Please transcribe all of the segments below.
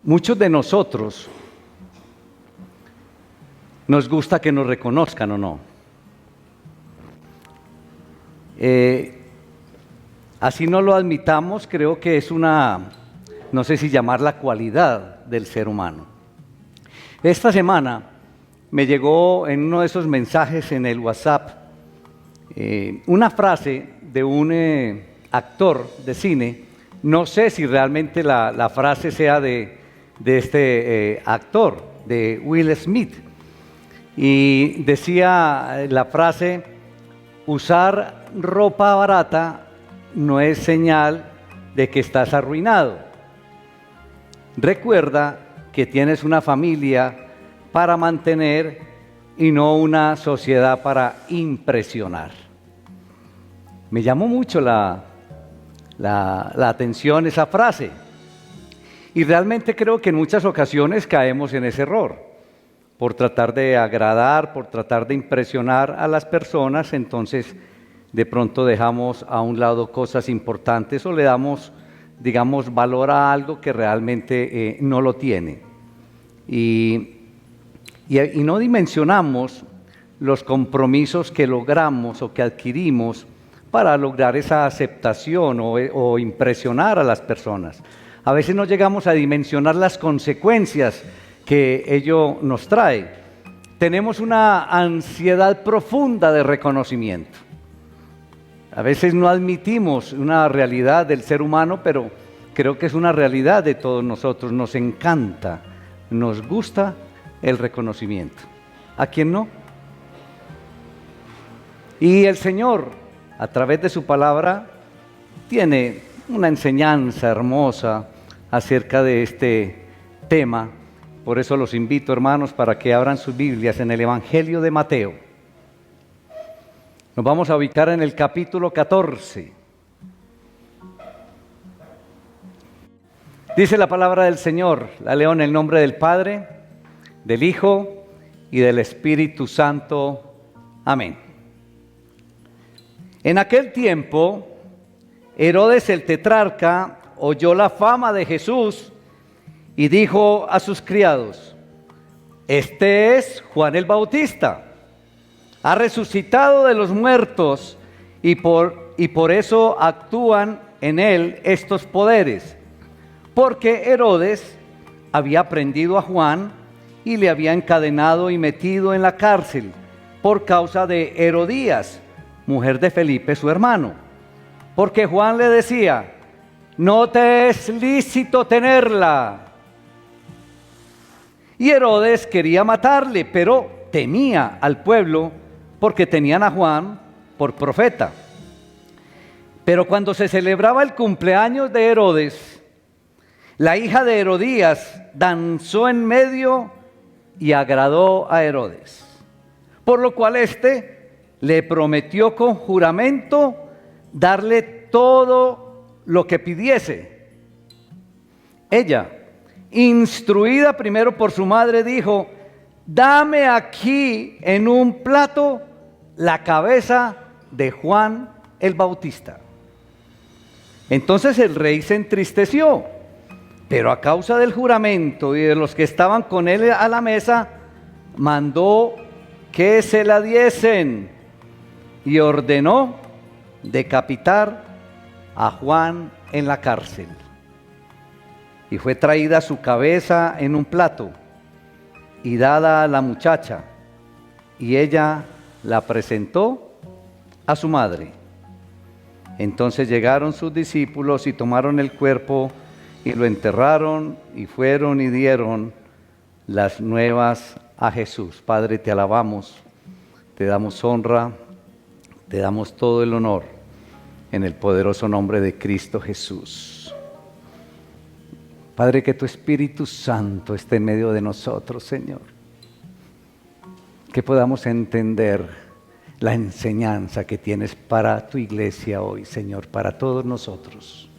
Muchos de nosotros nos gusta que nos reconozcan o no. Así no lo admitamos, creo que es no sé si llamarla cualidad del ser humano. Esta semana me llegó en uno de esos mensajes en el WhatsApp una frase de un actor de cine. No sé si realmente la frase sea de este actor, de Will Smith. Y decía la frase: usar ropa barata no es señal de que estás arruinado. Recuerda que tienes una familia para mantener y no una sociedad para impresionar. Me llamó mucho la atención esa frase. Y realmente creo que en muchas ocasiones caemos en ese error. Por tratar de agradar, por tratar de impresionar a las personas, entonces de pronto dejamos a un lado cosas importantes o le damos, digamos, valor a algo que realmente no lo tiene. Y no dimensionamos los compromisos que logramos o que adquirimos para lograr esa aceptación o impresionar a las personas. A veces no llegamos a dimensionar las consecuencias que ello nos trae. Tenemos una ansiedad profunda de reconocimiento. A veces no admitimos una realidad del ser humano, pero creo que es una realidad de todos nosotros. Nos encanta, nos gusta el reconocimiento. ¿A quién no? Y el Señor, a través de su palabra, tiene una enseñanza hermosa acerca de este tema. Por eso los invito, hermanos, para que abran sus Biblias en el Evangelio de Mateo. Nos vamos a ubicar en el capítulo 14. Dice la palabra del Señor, la leo en el nombre del Padre, del Hijo y del Espíritu Santo. Amén. En aquel tiempo, Herodes el tetrarca oyó la fama de Jesús y dijo a sus criados: este es Juan el Bautista, ha resucitado de los muertos y por eso actúan en él estos poderes. Porque Herodes había prendido a Juan y le había encadenado y metido en la cárcel por causa de Herodías, mujer de Felipe su hermano. Porque Juan le decía: no te es lícito tenerla. Y Herodes quería matarle, pero temía al pueblo porque tenían a Juan por profeta. Pero cuando se celebraba el cumpleaños de Herodes, la hija de Herodías danzó en medio y agradó a Herodes, por lo cual éste le prometió con juramento darle todo lo que pidiese. Ella, instruida primero por su madre, dijo: dame aquí en un plato la cabeza de Juan el Bautista. Entonces el rey se entristeció, pero a causa del juramento y de los que estaban con él a la mesa, mandó que se la diesen y ordenó decapitar a Juan en la cárcel. Y fue traída su cabeza en un plato y dada a la muchacha, y ella la presentó a su madre. Entonces llegaron sus discípulos y tomaron el cuerpo y lo enterraron y fueron y dieron las nuevas a Jesús. Padre, te alabamos, te damos honra, te damos todo el honor en el poderoso nombre de Cristo Jesús. Padre, que tu Espíritu Santo esté en medio de nosotros, Señor. Que podamos entender la enseñanza que tienes para tu iglesia hoy, Señor, para todos nosotros.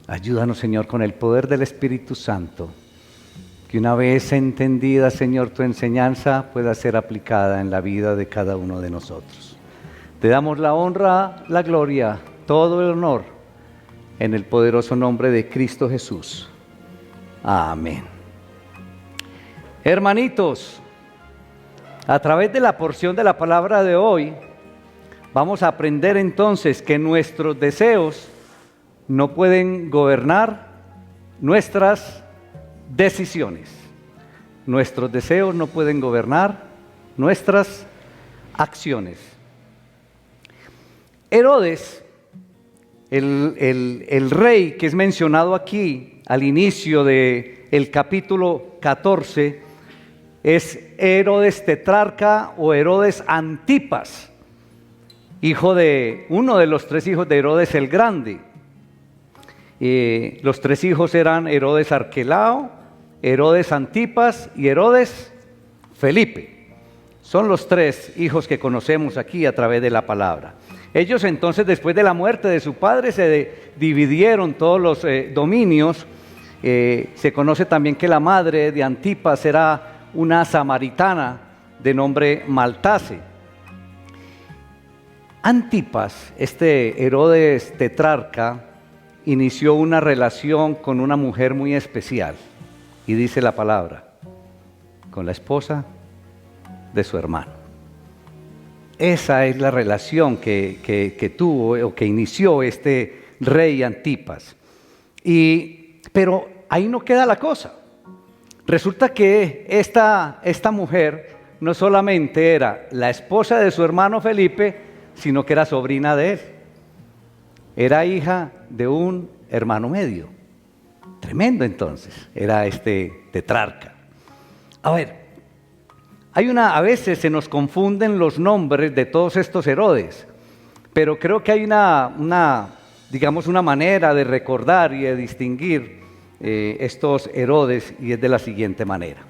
Ayúdanos, Señor, con el poder del Espíritu Santo, que una vez entendida, Señor, tu enseñanza pueda ser aplicada en la vida de cada uno de nosotros. Te damos la honra, la gloria, todo el honor, en el poderoso nombre de Cristo Jesús. Amén. Hermanitos, a través de la porción de la palabra de hoy, vamos a aprender entonces que nuestros deseos no pueden gobernar nuestras decisiones. Nuestros deseos no pueden gobernar nuestras acciones. Herodes, el rey que es mencionado aquí al inicio del capítulo 14, es Herodes tetrarca o Herodes Antipas, hijo de uno de los 3 hijos de Herodes el Grande. Los 3 hijos eran Herodes Arquelao, Herodes Antipas y Herodes Felipe. Son los 3 hijos que conocemos aquí a través de la palabra. Ellos entonces, después de la muerte de su padre, se dividieron todos los dominios. Se conoce también que la madre de Antipas era una samaritana de nombre Maltase. Antipas, este Herodes tetrarca, inició una relación con una mujer muy especial, y dice la palabra, con la esposa de su hermano. Esa es la relación que tuvo o que inició este rey Antipas. Pero ahí no queda la cosa. Resulta que esta mujer no solamente era la esposa de su hermano Felipe, sino que era sobrina de él. Era hija de un hermano medio. Tremendo entonces, era este tetrarca. A ver, a veces se nos confunden los nombres de todos estos Herodes, pero creo que hay digamos, una manera de recordar y de distinguir estos Herodes, y es de la siguiente manera.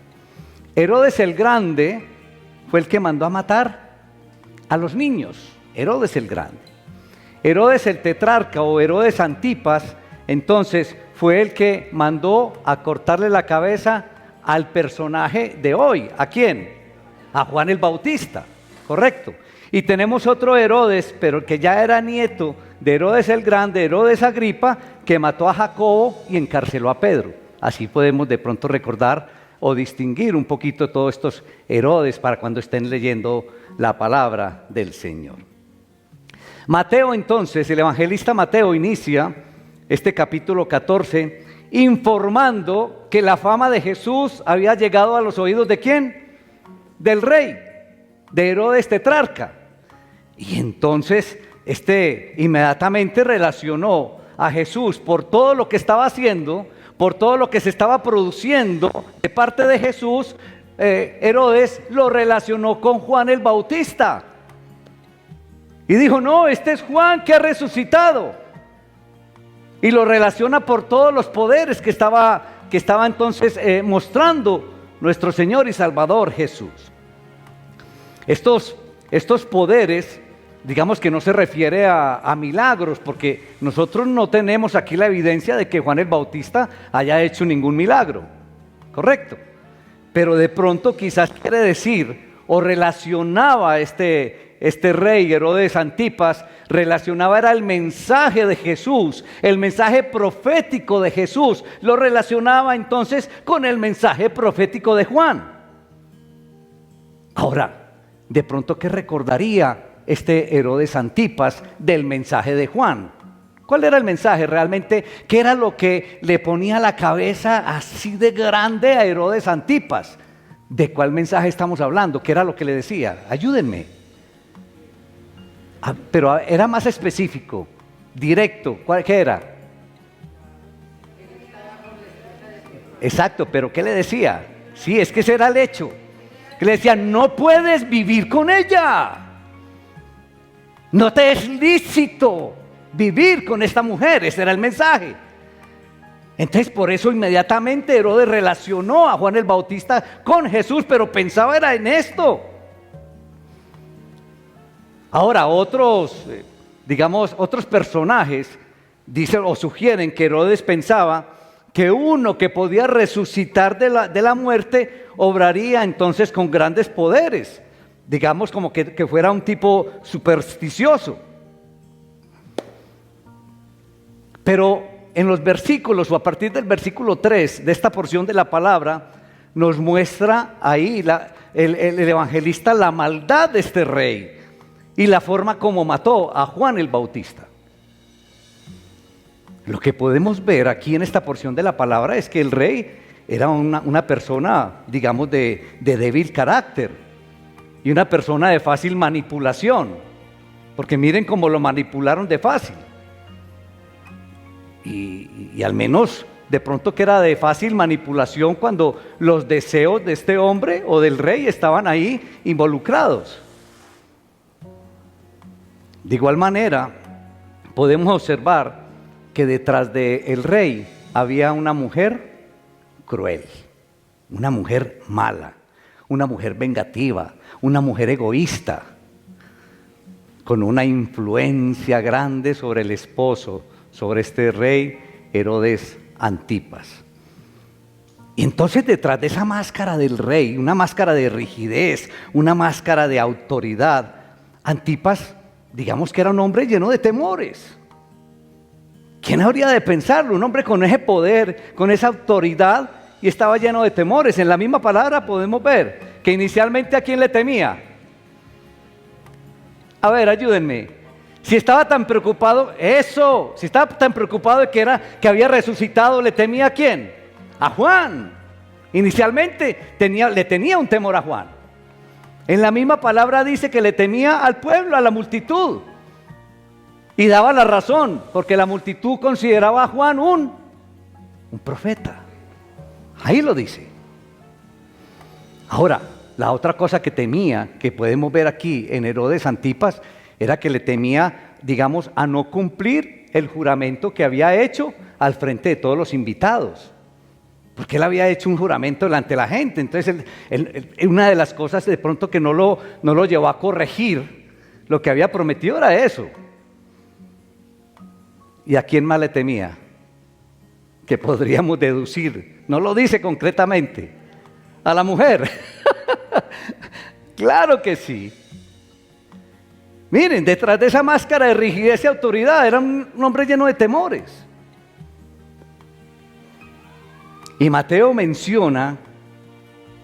Herodes el Grande fue el que mandó a matar a los niños, Herodes el Grande. Herodes el tetrarca o Herodes Antipas, entonces, fue el que mandó a cortarle la cabeza al personaje de hoy. ¿A quién? A Juan el Bautista, correcto. Y tenemos otro Herodes, pero que ya era nieto de Herodes el Grande, Herodes Agripa, que mató a Jacobo y encarceló a Pedro. Así podemos de pronto recordar o distinguir un poquito todos estos Herodes para cuando estén leyendo la palabra del Señor. Mateo entonces, el evangelista Mateo inicia este capítulo 14 informando que la fama de Jesús había llegado a los oídos ¿de quién? Del rey, de Herodes tetrarca. Y entonces inmediatamente relacionó a Jesús por todo lo que estaba haciendo, por todo lo que se estaba produciendo de parte de Jesús. Herodes lo relacionó con Juan el Bautista y dijo: no, este es Juan que ha resucitado. Y lo relaciona por todos los poderes que estaba entonces mostrando nuestro Señor y Salvador Jesús. Estos poderes, digamos que no se refiere a milagros, porque nosotros no tenemos aquí la evidencia de que Juan el Bautista haya hecho ningún milagro, ¿correcto? Pero de pronto quizás quiere decir, o relacionaba este rey Herodes Antipas, era el mensaje de Jesús, el mensaje profético de Jesús, lo relacionaba entonces con el mensaje profético de Juan. Ahora, de pronto, ¿qué recordaría este Herodes Antipas del mensaje de Juan? ¿Cuál era el mensaje realmente? ¿Qué era lo que le ponía la cabeza así de grande a Herodes Antipas? ¿De cuál mensaje estamos hablando? ¿Qué era lo que le decía? Ayúdenme. Pero era más específico, directo. ¿Qué era? Exacto, pero ¿qué le decía? Sí, es que ese era el hecho. Que le decía: no puedes vivir con ella. No te es lícito vivir con esta mujer. Ese era el mensaje. Entonces, por eso inmediatamente Herodes relacionó a Juan el Bautista con Jesús, pero pensaba era en esto. Ahora, otros personajes dicen o sugieren que Herodes pensaba que uno que podía resucitar de la muerte obraría entonces con grandes poderes, digamos como que fuera un tipo supersticioso. Pero en los versículos o a partir del versículo 3 de esta porción de la palabra, nos muestra ahí el evangelista la maldad de este rey y la forma como mató a Juan el Bautista. Lo que podemos ver aquí en esta porción de la palabra es que el rey era una persona, digamos, de débil carácter y una persona de fácil manipulación, porque miren cómo lo manipularon de fácil. Y al menos de pronto que era de fácil manipulación cuando los deseos de este hombre o del rey estaban ahí involucrados. De igual manera, podemos observar que detrás del rey había una mujer cruel, una mujer mala, una mujer vengativa, una mujer egoísta, con una influencia grande sobre el esposo, sobre este rey Herodes Antipas. Y entonces detrás de esa máscara del rey, una máscara de rigidez, una máscara de autoridad, Antipas, digamos que era un hombre lleno de temores. ¿Quién habría de pensarlo? Un hombre con ese poder, con esa autoridad, y estaba lleno de temores. En la misma palabra podemos ver que inicialmente ¿a quién le temía? A ver, ayúdenme. Si estaba tan preocupado, si estaba tan preocupado de que había resucitado, ¿le temía a quién? A Juan. Inicialmente le tenía un temor a Juan. En la misma palabra dice que le temía al pueblo, a la multitud. Y daba la razón, porque la multitud consideraba a Juan un profeta. Ahí lo dice. Ahora, la otra cosa que temía, que podemos ver aquí en Herodes Antipas, era que le temía, digamos, a no cumplir el juramento que había hecho al frente de todos los invitados. Porque él había hecho un juramento delante de la gente. Entonces, una de las cosas de pronto que no lo llevó a corregir, lo que había prometido era eso. ¿Y a quién más le temía? Que podríamos deducir, no lo dice concretamente, a la mujer. Claro que sí. Miren, detrás de esa máscara de rigidez y autoridad era un hombre lleno de temores. Y Mateo menciona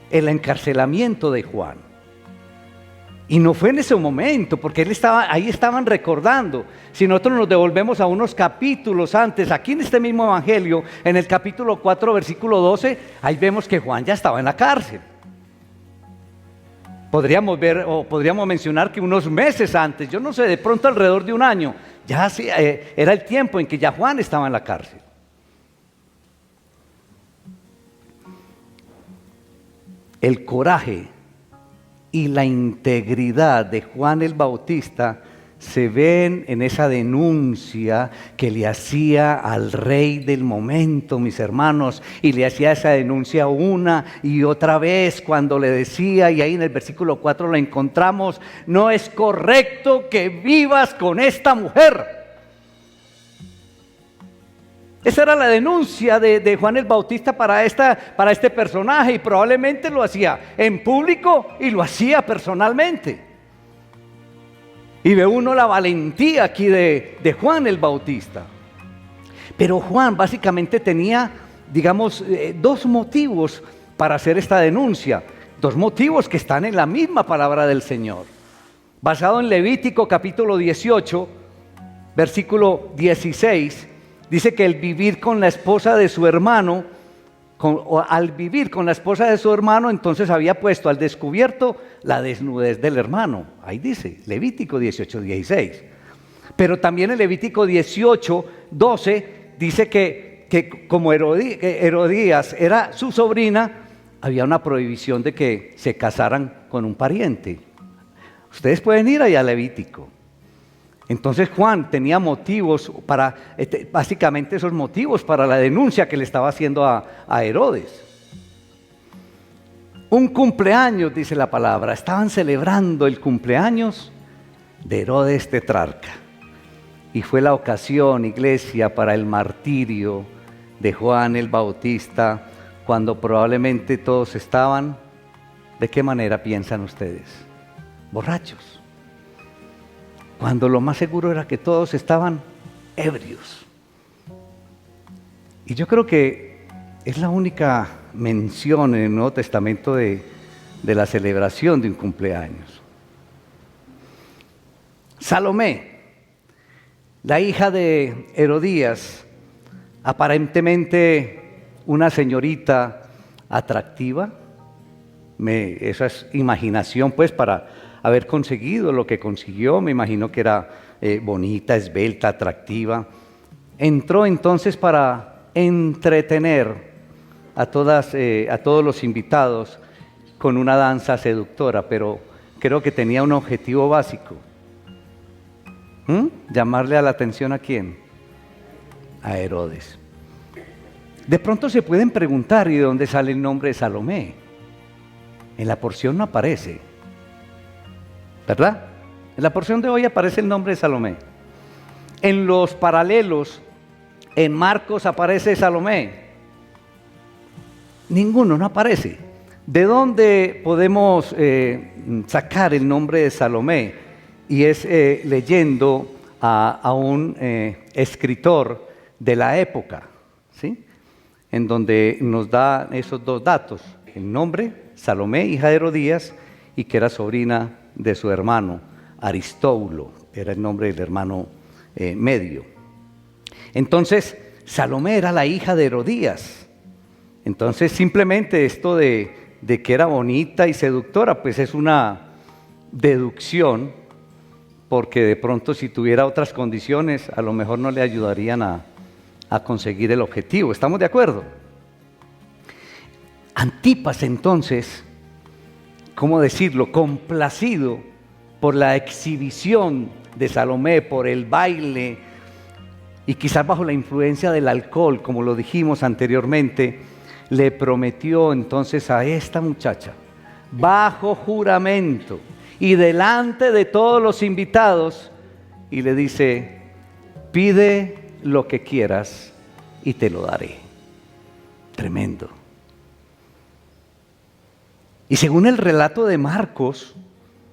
el encarcelamiento de Juan. Y no fue en ese momento, porque ahí estaban recordando. Si nosotros nos devolvemos a unos capítulos antes, aquí en este mismo evangelio, en el capítulo 4, versículo 12, ahí vemos que Juan ya estaba en la cárcel. Podríamos ver, o podríamos mencionar que unos meses antes, yo no sé, de pronto alrededor de un año, ya era el tiempo en que ya Juan estaba en la cárcel. El coraje y la integridad de Juan el Bautista se ven en esa denuncia que le hacía al rey del momento, mis hermanos, y le hacía esa denuncia una y otra vez cuando le decía, y ahí en el versículo 4 lo encontramos: no es correcto que vivas con esta mujer. Esa era la denuncia de Juan el Bautista para este personaje, y probablemente lo hacía en público y lo hacía personalmente. Y ve uno la valentía aquí de Juan el Bautista. Pero Juan básicamente tenía, digamos, dos motivos para hacer esta denuncia. Dos motivos que están en la misma palabra del Señor. Basado en Levítico capítulo 18, versículo 16, dice que el vivir con la esposa de su hermano, al vivir con la esposa de su hermano, entonces había puesto al descubierto la desnudez del hermano. Ahí dice, Levítico 18, 16. Pero también en Levítico 18, 12, dice que como Herodías era su sobrina, había una prohibición de que se casaran con un pariente. Ustedes pueden ir allá a Levítico. Entonces Juan tenía motivos básicamente esos motivos para la denuncia que le estaba haciendo a Herodes. Un cumpleaños, dice la palabra, estaban celebrando el cumpleaños de Herodes tetrarca. Y fue la ocasión, iglesia, para el martirio de Juan el Bautista, cuando probablemente todos estaban, ¿de qué manera piensan ustedes? Borrachos. Cuando lo más seguro era que todos estaban ebrios. Y yo creo que es la única mención en el Nuevo Testamento de la celebración de un cumpleaños. Salomé, la hija de Herodías, aparentemente una señorita atractiva. Esa es imaginación pues para haber conseguido lo que consiguió. Me imagino que era bonita, esbelta, atractiva. Entró entonces para entretener a todos los invitados con una danza seductora, pero creo que tenía un objetivo básico. ¿Llamarle a la atención a quién? A Herodes. De pronto se pueden preguntar, ¿y de dónde sale el nombre de Salomé? En la porción no aparece, ¿verdad? En la porción de hoy aparece el nombre de Salomé. En los paralelos, en Marcos aparece Salomé. Ninguno, no aparece. ¿De dónde podemos sacar el nombre de Salomé? Y es leyendo a un escritor de la época, ¿sí? En donde nos da esos dos datos: el nombre, Salomé, hija de Herodías, y que era sobrina de su hermano Aristóbulo, era el nombre del hermano medio. Entonces, Salomé era la hija de Herodías. Entonces, simplemente esto de que era bonita y seductora, pues es una deducción, porque de pronto si tuviera otras condiciones, a lo mejor no le ayudarían a conseguir el objetivo. ¿Estamos de acuerdo? Antipas entonces, ¿cómo decirlo?, complacido por la exhibición de Salomé, por el baile, y quizás bajo la influencia del alcohol, como lo dijimos anteriormente, le prometió entonces a esta muchacha, bajo juramento y delante de todos los invitados, y le dice: pide lo que quieras y te lo daré. Tremendo. Y según el relato de Marcos,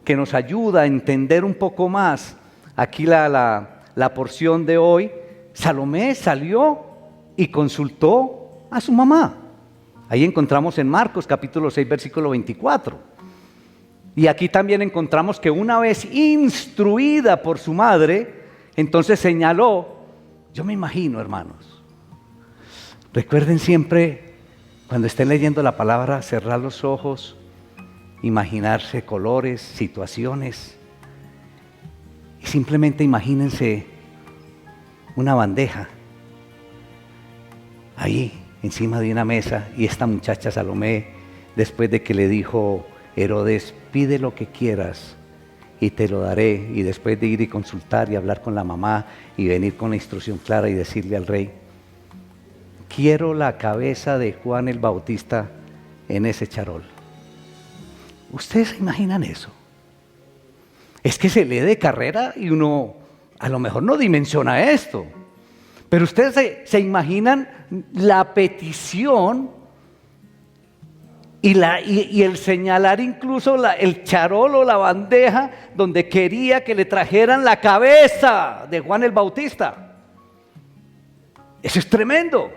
que nos ayuda a entender un poco más aquí la porción de hoy, Salomé salió y consultó a su mamá. Ahí encontramos en Marcos capítulo 6, versículo 24. Y aquí también encontramos que una vez instruida por su madre, entonces señaló, yo me imagino, hermanos, recuerden siempre cuando estén leyendo la palabra, cerrar los ojos, imaginarse colores, situaciones, y simplemente imagínense una bandeja ahí encima de una mesa, y esta muchacha Salomé, después de que le dijo Herodes: pide lo que quieras y te lo daré, y después de ir y consultar y hablar con la mamá y venir con la instrucción clara y decirle al rey: quiero la cabeza de Juan el Bautista en ese charol. ¿Ustedes se imaginan eso? Es que se lee de carrera y uno a lo mejor no dimensiona esto. Pero ustedes se imaginan la petición y el señalar incluso el charol o la bandeja donde quería que le trajeran la cabeza de Juan el Bautista. Eso es tremendo.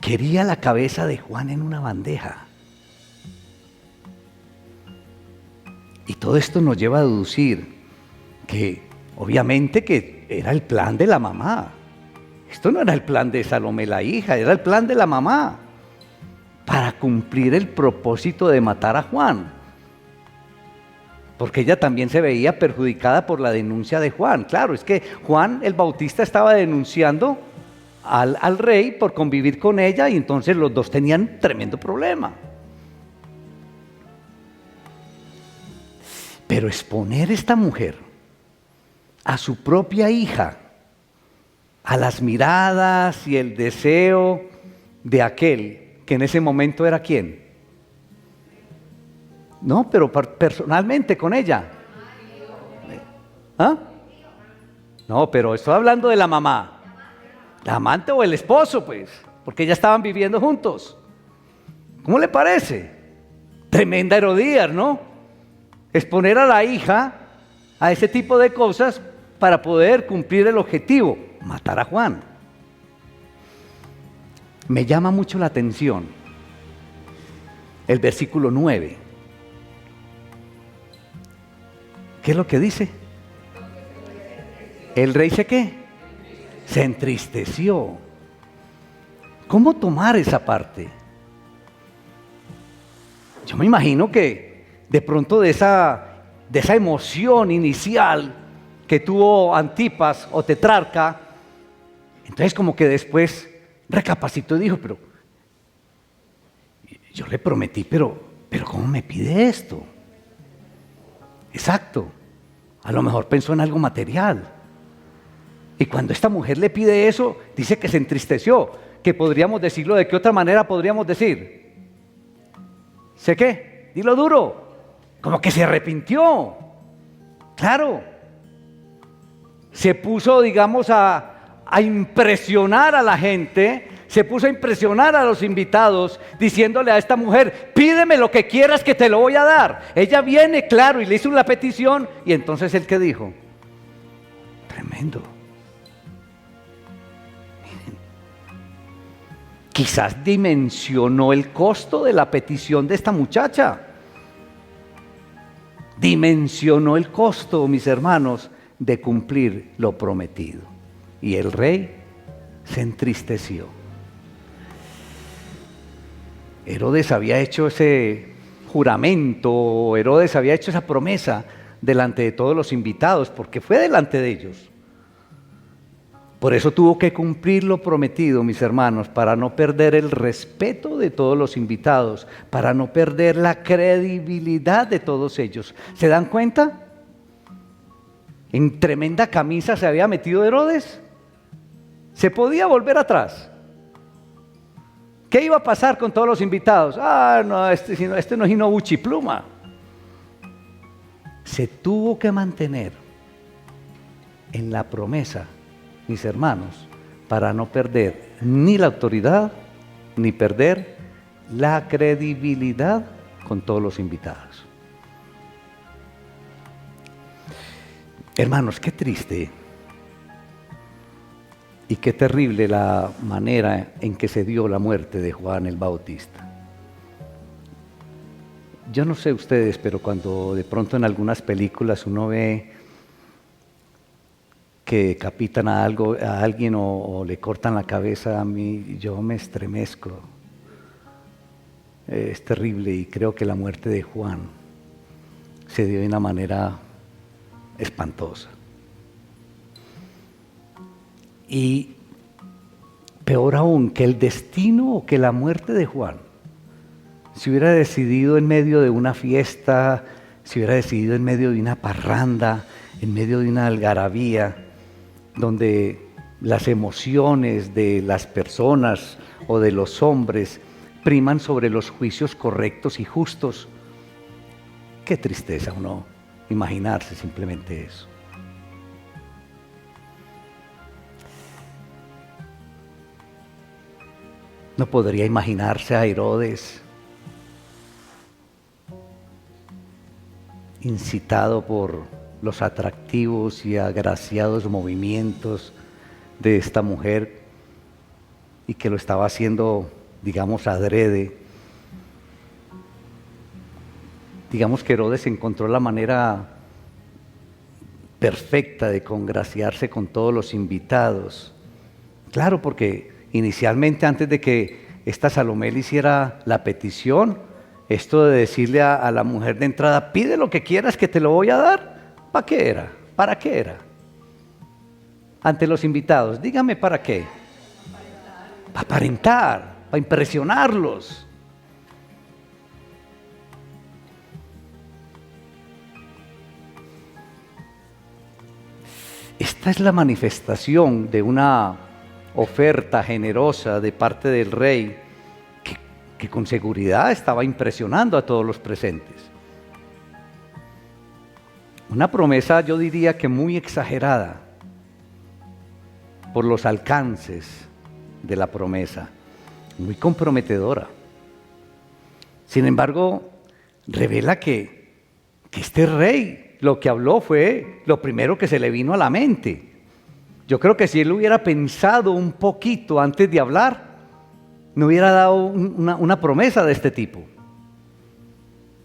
Quería la cabeza de Juan en una bandeja. Y todo esto nos lleva a deducir que obviamente que era el plan de la mamá. Esto no era el plan de Salomé la hija, era el plan de la mamá para cumplir el propósito de matar a Juan. Porque ella también se veía perjudicada por la denuncia de Juan. Claro, es que Juan el Bautista estaba denunciando al rey por convivir con ella, y entonces los dos tenían tremendo problema. Pero exponer esta mujer a su propia hija, a las miradas y el deseo de aquel que en ese momento era ¿quién? No, pero personalmente con ella. ¿Ah? No, pero estoy hablando de la mamá. La amante o el esposo, pues, porque ya estaban viviendo juntos. ¿Cómo le parece? Tremenda Herodías, ¿no? Exponer a la hija a ese tipo de cosas para poder cumplir el objetivo, matar a Juan. Me llama mucho la atención el versículo 9. ¿Qué es lo que dice? El rey se entristeció. ¿Cómo tomar esa parte? Yo me imagino que de pronto de esa emoción inicial que tuvo Antipas o Tetrarca, entonces como que después recapacitó y dijo, pero yo le prometí, pero ¿cómo me pide esto? Exacto, a lo mejor pensó en algo material. Y cuando esta mujer le pide eso, dice que se entristeció, que podríamos decirlo, ¿de qué otra manera podríamos decir? ¿Sé qué? Dilo duro, como que se arrepintió. Claro, se puso, digamos, a impresionar a la gente, se puso a impresionar a los invitados, diciéndole a esta mujer, pídeme lo que quieras que te lo voy a dar. Ella viene, claro, y le hizo la petición, y entonces él ¿qué dijo? Tremendo. Miren, quizás dimensionó el costo de la petición de esta muchacha. Dimensionó el costo, mis hermanos, de cumplir lo prometido. Y el rey se entristeció. Herodes había hecho ese juramento, Herodes había hecho esa promesa delante de todos los invitados, porque fue delante de ellos. Por eso tuvo que cumplir lo prometido, mis hermanos, para no perder el respeto de todos los invitados, para no perder la credibilidad de todos ellos. ¿Se dan cuenta? En tremenda camisa se había metido Herodes. ¿Se podía volver atrás? ¿Qué iba a pasar con todos los invitados? No, este no es Hino Buchipluma. Se tuvo que mantener en la promesa, mis hermanos, para no perder ni la autoridad, ni perder la credibilidad con todos los invitados. Hermanos, qué triste y qué terrible la manera en que se dio la muerte de Juan el Bautista. Yo no sé ustedes, pero cuando de pronto en algunas películas uno ve que decapitan a alguien o le cortan la cabeza, a mí yo me estremezco. Es terrible, y creo que la muerte de Juan se dio de una manera espantosa. Y peor aún, que el destino o que la muerte de Juan se hubiera decidido en medio de una fiesta, se hubiera decidido en medio de una parranda, en medio de una algarabía, donde las emociones de las personas o de los hombres priman sobre los juicios correctos y justos. Qué tristeza uno imaginarse simplemente eso. No podría imaginarse a Herodes incitado por los atractivos y agraciados movimientos de esta mujer, y que lo estaba haciendo, digamos, adrede. Digamos que Herodes encontró la manera perfecta de congraciarse con todos los invitados. Claro, porque inicialmente, antes de que esta Salomé le hiciera la petición, esto de decirle a la mujer de entrada, pide lo que quieras que te lo voy a dar, ¿para qué era? ¿Para qué era? Ante los invitados, dígame ¿para qué? Para aparentar, para impresionarlos. Esta es la manifestación de una oferta generosa de parte del rey que con seguridad estaba impresionando a todos los presentes. Una promesa, yo diría que muy exagerada por los alcances de la promesa, muy comprometedora. Sin embargo, revela que este rey lo que habló fue lo primero que se le vino a la mente. Yo creo que si él hubiera pensado un poquito antes de hablar, no hubiera dado una promesa de este tipo.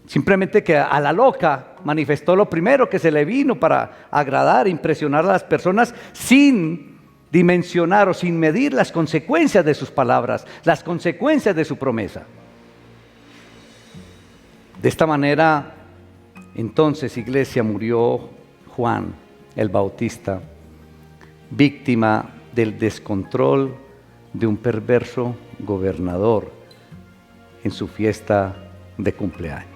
Simplemente que a la loca manifestó lo primero que se le vino para agradar, impresionar a las personas sin dimensionar o sin medir las consecuencias de sus palabras, las consecuencias de su promesa. De esta manera, entonces, iglesia, murió Juan el Bautista, víctima del descontrol de un perverso gobernador en su fiesta de cumpleaños.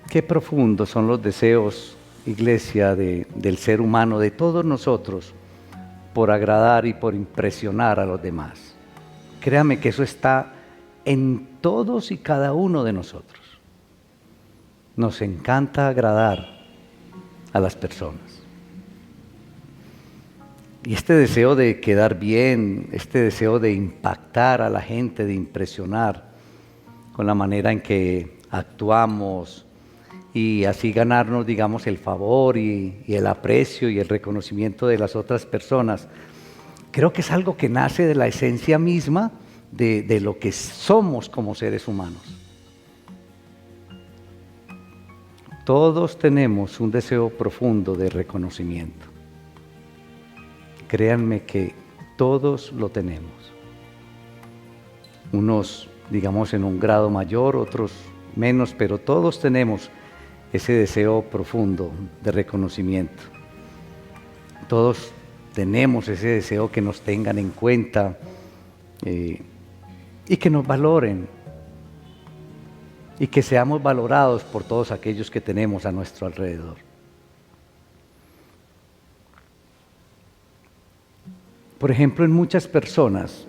Qué profundos son los deseos, iglesia, del ser humano, de todos nosotros, por agradar y por impresionar a los demás. Créame que eso está en todos y cada uno de nosotros. Nos encanta agradar a las personas. Y este deseo de quedar bien, este deseo de impactar a la gente, de impresionar con la manera en que actuamos y así ganarnos, digamos, el favor y el aprecio y el reconocimiento de las otras personas, creo que es algo que nace de la esencia misma de lo que somos como seres humanos. Todos tenemos un deseo profundo de reconocimiento. Créanme que todos lo tenemos. Unos, digamos, en un grado mayor, otros menos, pero todos tenemos ese deseo profundo de reconocimiento. Todos tenemos ese deseo que nos tengan en cuenta y que nos valoren y que seamos valorados por todos aquellos que tenemos a nuestro alrededor. Por ejemplo, en muchas personas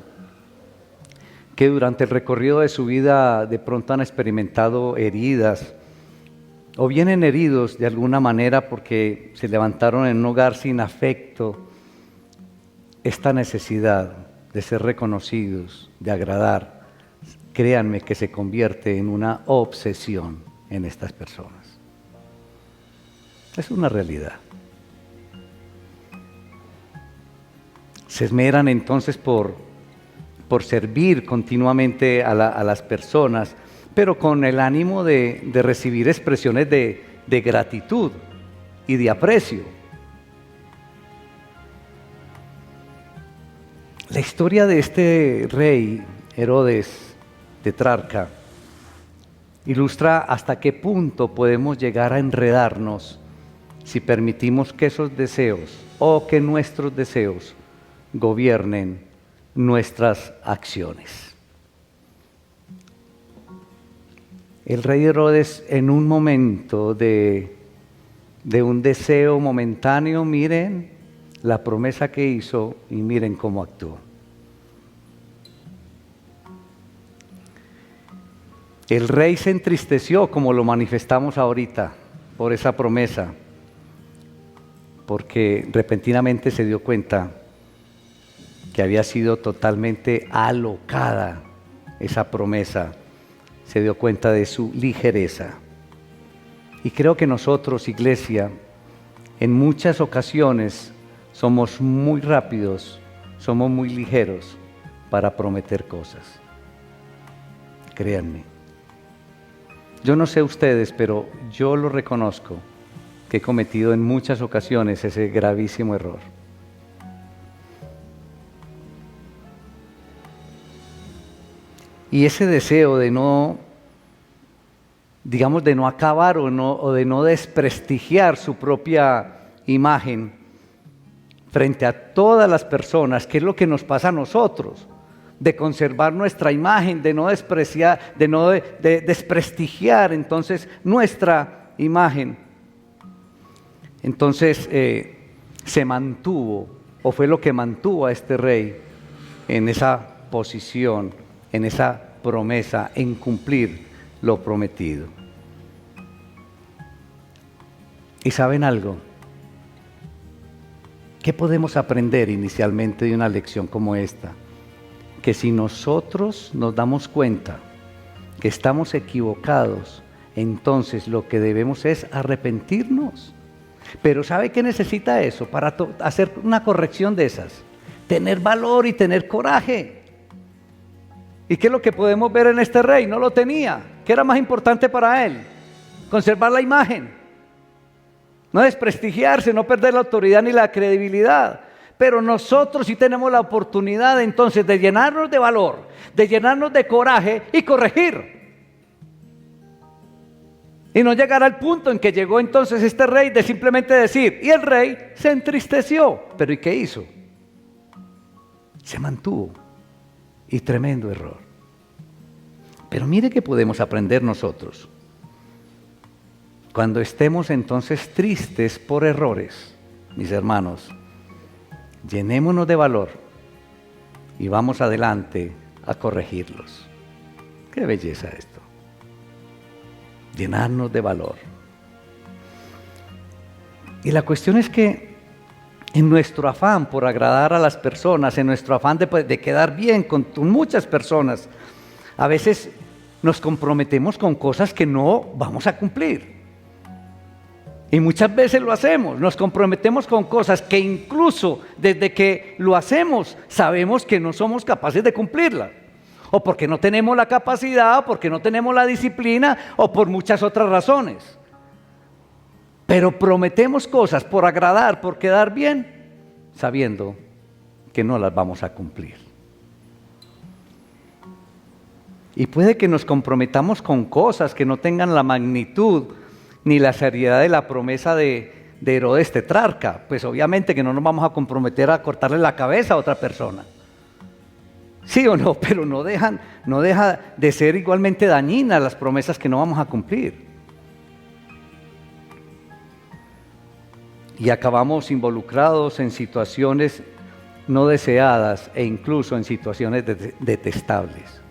que durante el recorrido de su vida de pronto han experimentado heridas o vienen heridos de alguna manera porque se levantaron en un hogar sin afecto, esta necesidad de ser reconocidos, de agradar, créanme que se convierte en una obsesión en estas personas. Es una realidad. Se esmeran entonces por servir continuamente a las personas, pero con el ánimo de recibir expresiones de gratitud y de aprecio. La historia de este rey, Herodes tetrarca, ilustra hasta qué punto podemos llegar a enredarnos si permitimos que esos deseos o que nuestros deseos gobiernen nuestras acciones. El rey Herodes, en un momento de un deseo momentáneo, miren la promesa que hizo y miren cómo actuó. El rey se entristeció, como lo manifestamos ahorita, por esa promesa, porque repentinamente se dio cuenta que había sido totalmente alocada esa promesa. Se dio cuenta de su ligereza. Y creo que nosotros, iglesia, en muchas ocasiones somos muy rápidos, somos muy ligeros para prometer cosas. Créanme. Yo no sé ustedes, pero yo lo reconozco, que he cometido en muchas ocasiones ese gravísimo error. Y ese deseo de no, digamos, de no acabar o de no desprestigiar su propia imagen frente a todas las personas, que es lo que nos pasa a nosotros, de conservar nuestra imagen, de no despreciar, de no desprestigiar entonces nuestra imagen. Entonces se mantuvo, o fue lo que mantuvo a este rey en esa posición, en esa promesa, en cumplir lo prometido. ¿Y saben algo? ¿Qué podemos aprender inicialmente de una lección como esta? que si nosotros nos damos cuenta que estamos equivocados, entonces lo que debemos es arrepentirnos. Pero ¿sabe qué necesita eso para hacer una corrección de esas? Tener valor y tener coraje. ¿Y qué es lo que podemos ver en este rey? No lo tenía. ¿Qué era más importante para él? Conservar la imagen, no desprestigiarse, no perder la autoridad ni la credibilidad. Pero nosotros sí tenemos la oportunidad entonces de llenarnos de valor, de llenarnos de coraje y corregir. Y no llegar al punto en que llegó entonces este rey de simplemente decir, y el rey se entristeció. ¿Pero y qué hizo? Se mantuvo. Y tremendo error. Pero mire que podemos aprender nosotros. Cuando estemos entonces tristes por errores, mis hermanos, llenémonos de valor y vamos adelante a corregirlos. Qué belleza esto. Llenarnos de valor. Y la cuestión es que en nuestro afán por agradar a las personas, en nuestro afán de quedar bien con muchas personas, a veces nos comprometemos con cosas que no vamos a cumplir. Y muchas veces lo hacemos, nos comprometemos con cosas que incluso desde que lo hacemos sabemos que no somos capaces de cumplirlas. O porque no tenemos la capacidad, o porque no tenemos la disciplina, o por muchas otras razones. Pero prometemos cosas por agradar, por quedar bien, sabiendo que no las vamos a cumplir. Y puede que nos comprometamos con cosas que no tengan la magnitud ni la seriedad de la promesa de Herodes tetrarca. Pues obviamente que no nos vamos a comprometer a cortarle la cabeza a otra persona. Sí o no, pero no deja de ser igualmente dañinas las promesas que no vamos a cumplir. Y acabamos involucrados en situaciones no deseadas e incluso en situaciones detestables.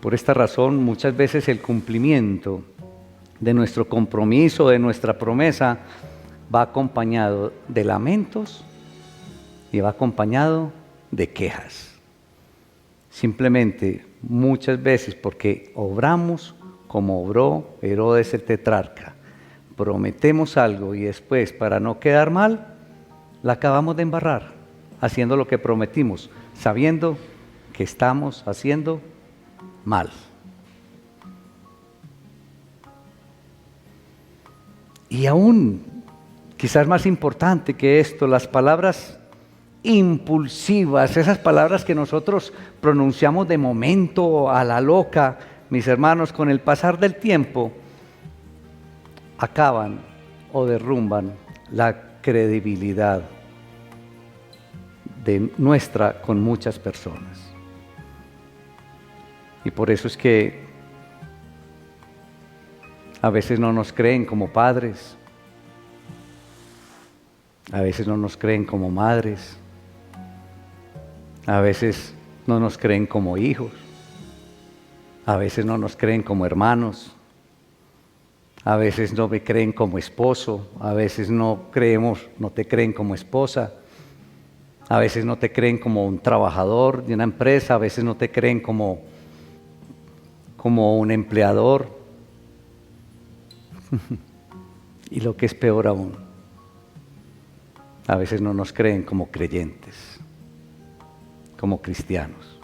Por esta razón, muchas veces el cumplimiento de nuestro compromiso, de nuestra promesa, va acompañado de lamentos y va acompañado de quejas. Simplemente, muchas veces, porque obramos como obró Herodes el tetrarca. Prometemos algo y después, para no quedar mal, la acabamos de embarrar, haciendo lo que prometimos, sabiendo que estamos haciendo mal. Y aún, quizás más importante que esto, las palabras impulsivas, esas palabras que nosotros pronunciamos de momento a la loca, mis hermanos, con el pasar del tiempo, acaban o derrumban la credibilidad de nuestra con muchas personas. Y por eso es que a veces no nos creen como padres, a veces no nos creen como madres, a veces no nos creen como hijos, a veces no nos creen como hermanos, a veces no me creen como esposo, a veces no te creen como esposa, a veces no te creen como un trabajador de una empresa, a veces no te creen como un empleador. Y lo que es peor aún, a veces no nos creen como creyentes, como cristianos.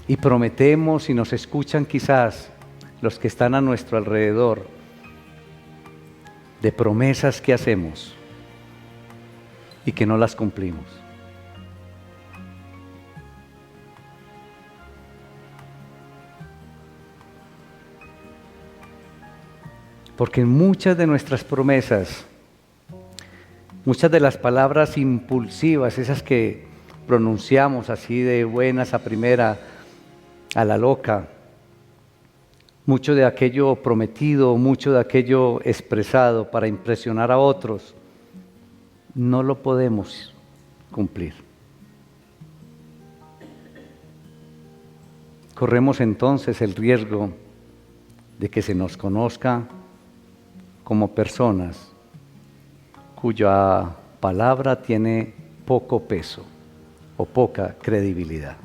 Y prometemos y nos escuchan quizás los que están a nuestro alrededor de promesas que hacemos y que no las cumplimos. Porque en muchas de nuestras promesas, muchas de las palabras impulsivas, esas que pronunciamos así de buenas a primera, a la loca, mucho de aquello prometido, mucho de aquello expresado para impresionar a otros, no lo podemos cumplir. Corremos entonces el riesgo de que se nos conozca como personas cuya palabra tiene poco peso o poca credibilidad.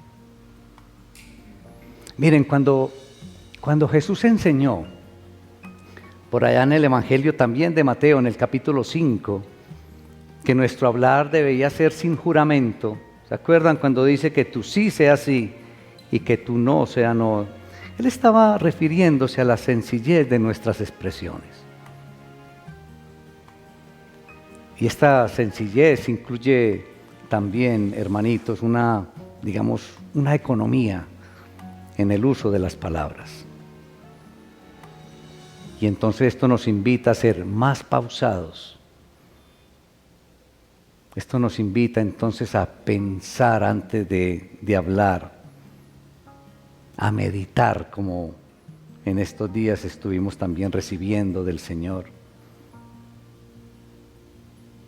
Miren, cuando Jesús enseñó, por allá en el Evangelio también de Mateo, en el capítulo 5, que nuestro hablar debía ser sin juramento. ¿Se acuerdan cuando dice que tu sí sea sí y que tu no sea no? Él estaba refiriéndose a la sencillez de nuestras expresiones. Y esta sencillez incluye también, hermanitos, una economía en el uso de las palabras. Y entonces esto nos invita a ser más pausados. Esto nos invita entonces a pensar antes de hablar, a meditar, como en estos días estuvimos también recibiendo del Señor,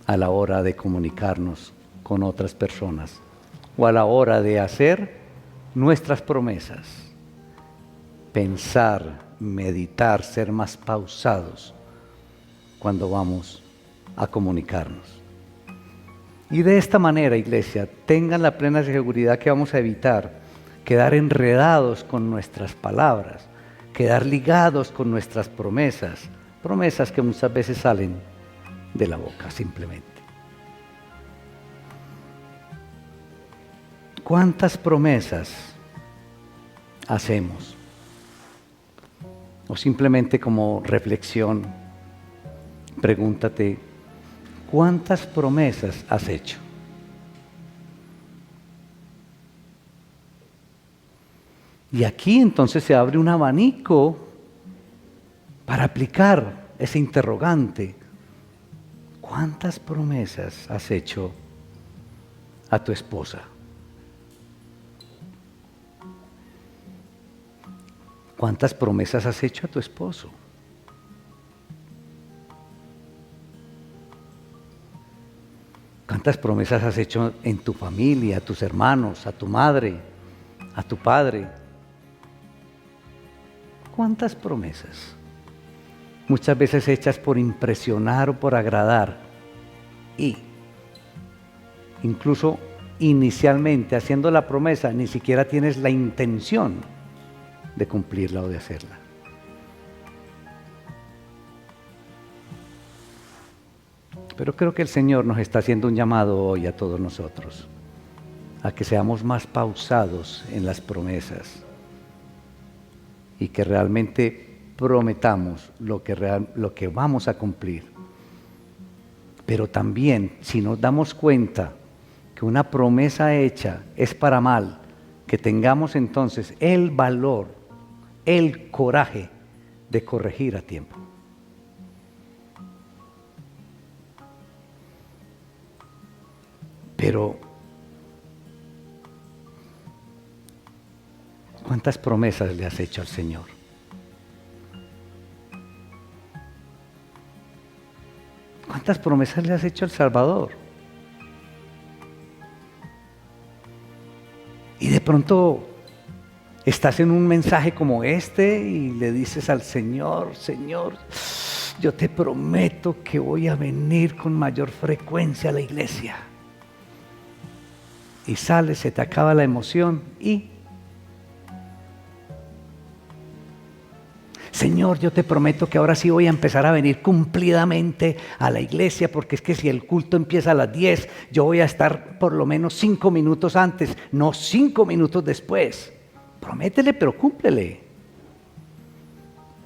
a la hora de comunicarnos con otras personas o a la hora de hacer nuestras promesas. Pensar, meditar, ser más pausados cuando vamos a comunicarnos. Y de esta manera, iglesia, tengan la plena seguridad que vamos a evitar quedar enredados con nuestras palabras, quedar ligados con nuestras promesas, promesas que muchas veces salen de la boca simplemente. ¿Cuántas promesas hacemos? O simplemente como reflexión, pregúntate, ¿cuántas promesas has hecho? Y aquí entonces se abre un abanico para aplicar ese interrogante. ¿Cuántas promesas has hecho a tu esposa? ¿Cuántas promesas has hecho a tu esposo? ¿Cuántas promesas has hecho en tu familia, a tus hermanos, a tu madre, a tu padre? ¿Cuántas promesas? Muchas veces hechas por impresionar o por agradar. Y incluso inicialmente haciendo la promesa, ni siquiera tienes la intención de cumplirla o de hacerla. Pero creo que el Señor nos está haciendo un llamado hoy a todos nosotros, a que seamos más pausados en las promesas y que realmente prometamos lo que vamos a cumplir. Pero también, si nos damos cuenta que una promesa hecha es para mal, que tengamos entonces el valor, el coraje de corregir a tiempo. Pero, ¿cuántas promesas le has hecho al Señor? ¿Cuántas promesas le has hecho al Salvador? Y de pronto estás en un mensaje como este y le dices al Señor, Señor, yo te prometo que voy a venir con mayor frecuencia a la iglesia. Y sales, se te acaba la emoción y Señor, yo te prometo que ahora sí voy a empezar a venir cumplidamente a la iglesia, porque es que si el culto empieza a las 10, yo voy a estar por lo menos 5 minutos antes, no 5 minutos después. Prométele, pero cúmplele.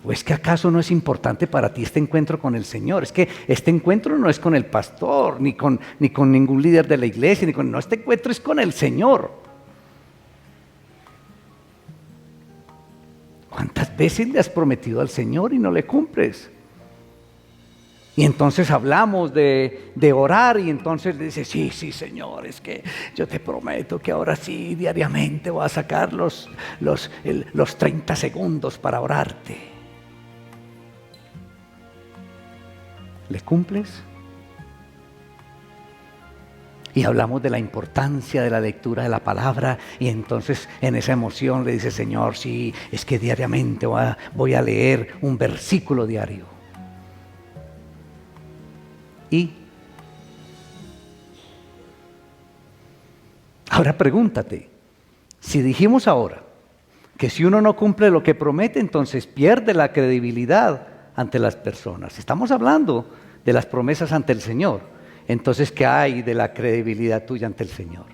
¿O es que acaso no es importante para ti este encuentro con el Señor? Es que este encuentro no es con el pastor, ni con ningún líder de la iglesia, no, este encuentro es con el Señor. ¿Cuántas veces le has prometido al Señor y no le cumples? Y entonces hablamos de orar y entonces le dices, sí, Señor, es que yo te prometo que ahora sí, diariamente voy a sacar los 30 segundos para orarte. ¿Le cumples? Y hablamos de la importancia de la lectura de la palabra y entonces en esa emoción le dice, Señor, sí, es que diariamente voy a leer un versículo diario. Y ahora pregúntate, si dijimos ahora que si uno no cumple lo que promete, entonces pierde la credibilidad ante las personas. Estamos hablando de las promesas ante el Señor. Entonces, ¿qué hay de la credibilidad tuya ante el Señor?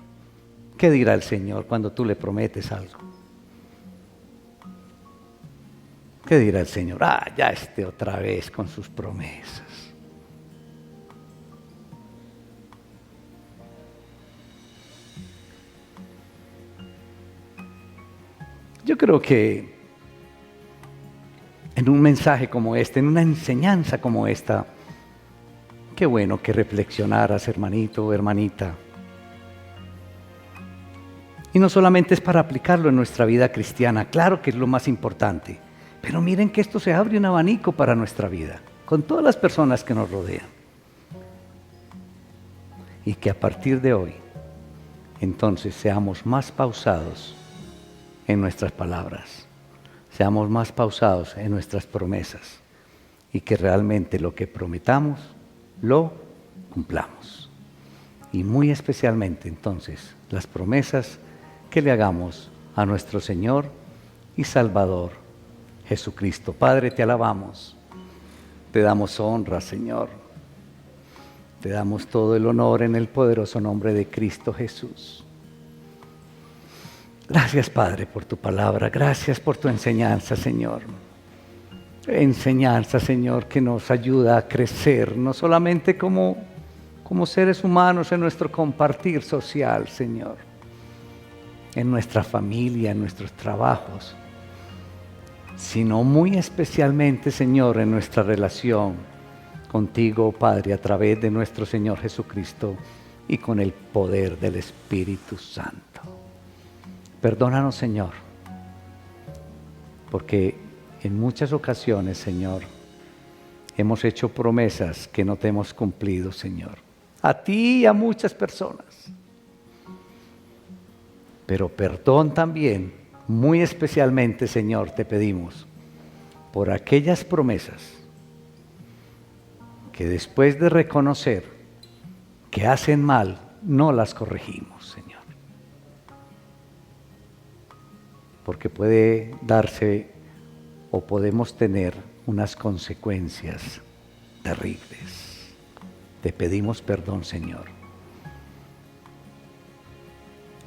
¿Qué dirá el Señor cuando tú le prometes algo? ¿Qué dirá el Señor? Ya otra vez con sus promesas. Yo creo que en un mensaje como este, en una enseñanza como esta, qué bueno que reflexionaras, hermanito o hermanita. Y no solamente es para aplicarlo en nuestra vida cristiana, claro que es lo más importante, pero miren que esto se abre un abanico para nuestra vida, con todas las personas que nos rodean. Y que a partir de hoy, entonces seamos más pausados en nuestras palabras, seamos más pausados en nuestras promesas y que realmente lo que prometamos lo cumplamos. Y muy especialmente entonces las promesas que le hagamos a nuestro Señor y Salvador Jesucristo. Padre, te alabamos, te damos honra, Señor, te damos todo el honor en el poderoso nombre de Cristo Jesús. Gracias, Padre, por tu palabra, gracias por tu enseñanza, Señor. Enseñanza, Señor, que nos ayuda a crecer, no solamente como seres humanos en nuestro compartir social, Señor, en nuestra familia, en nuestros trabajos, sino muy especialmente, Señor, en nuestra relación contigo, Padre, a través de nuestro Señor Jesucristo y con el poder del Espíritu Santo. Perdónanos, Señor, porque en muchas ocasiones, Señor, hemos hecho promesas que no te hemos cumplido, Señor. A ti y a muchas personas. Pero perdón también, muy especialmente, Señor, te pedimos por aquellas promesas que después de reconocer que hacen mal, no las corregimos, Señor. Porque puede darse o podemos tener unas consecuencias terribles. Te pedimos perdón, Señor.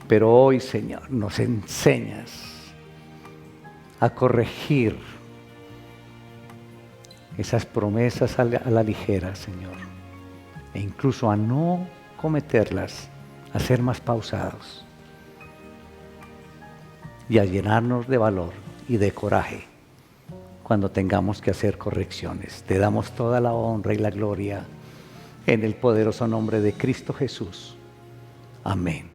Pero hoy, Señor, nos enseñas a corregir esas promesas a la ligera, Señor, e incluso a no cometerlas, a ser más pausados y a llenarnos de valor y de coraje cuando tengamos que hacer correcciones. Te damos toda la honra y la gloria en el poderoso nombre de Cristo Jesús. Amén.